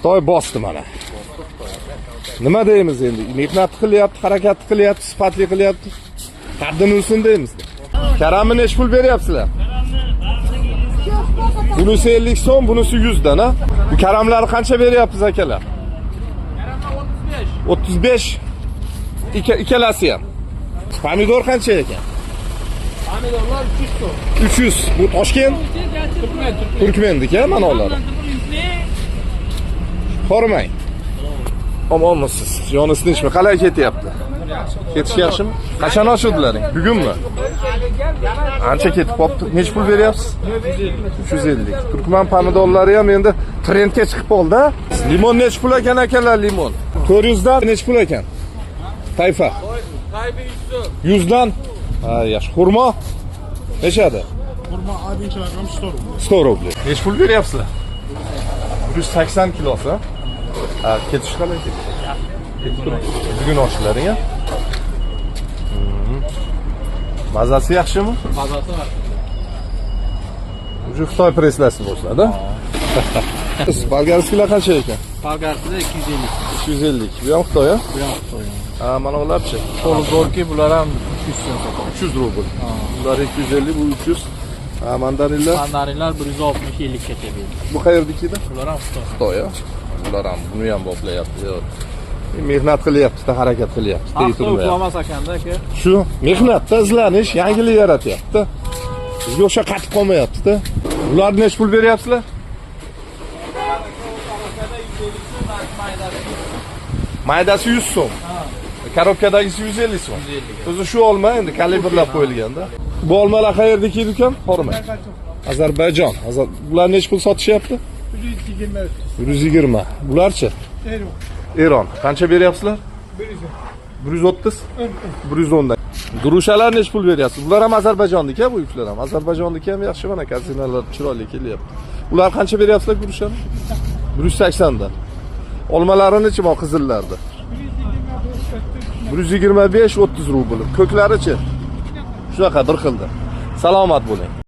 Xitoy bosdi mana. Nima deymiz endi? Mehnat qilyapti, harakat qilyapti, sifatli qilyapti. Qaddini ursin deymiz. Karamni nech pul beryapsizlar? Bunisi 50 so'm, bunisi 100 dan, ha? Bu karamlarni qancha beryapsiz akalar? Karamlar 35. 35. Ikkalasi ham. Pomidor qancha ekan? Pomidorlar 300 so'm. 300. Bu Toshkent? Turkmenniki, mana ular. Hormang. Omonmisiz? Joningiz tinchmi? Qalay ketyapti? Ketish yaxshimi? Qachon ochildilaring? Bugunmi? Ancha ketib qopti. Nech pul beryapsiz? 350. Turkman pomidorlari ham endi trendga chiqib qoldi. Limon nech pul ekan akalar, limon? 400 dan nech pul ekan? Tayfa. Tayfa 100 dan. Ha, yaxshi. Xurmo nechada? Xurmo adinchilar ham 100 rubl. 100 rubl. Nech pul beryapsizlar? 180 kilosi. Ha, ketish qalay ketdi? Bugun oshlaring, ha? Mazasi yaxshimi? Mazasi bor. Shu Xitoy presslasi bo'lsa-da. Bolgarskilar qancha ekan? Bolgarskida 250. 250. Bu ham Xitoy, ha? Bu ham Xitoy. Ha, mana ularchi. Polizorki bular ham 300 so'm sotadi. 300 rubl. Bular 250, bu 300. Ha, mandarinlar? Mandarinlar 160-50 gacha beradi. Bu qayernikida? Bular ham Xitoy. Xitoy, ha? Bular ham buni ham boplayapti. Mehnat qilyapti, harakat qilyapti. Xitoy uxlamas ekanda aka. Shu mehnatda izlanish, yangilik yaratyapti. Bizga o'sha qatib qolmayapti-da. Ularni nech pul beryapsizlar? Maydasi 100 so'm. Korobkadagisi 150 so'm. O'zi shu olma endi kalibrlab qo'yilganda. Bu olmalar qayerdagi ekan? Hormang. Ozarbayjon. Bular nech pul sotishyapti? 120. Bularchi? Eron. Qancha beryapsizlar? 130. 110 dan. Durushalar nech pul beryapsiz? Bular ham Ozarbayjonniki, bu yuklar ham. Ozarbayjonniki ham yaxshi, mana kazinalar chiroyli kelyapti. Ular qancha beryapsizlar gurushlarni? 180 dan. Olmalarini-chi bu qizillarda? 125-30 rubl. Ko'klarichi? Shunaqa bir xilda. Salomat bo'ling.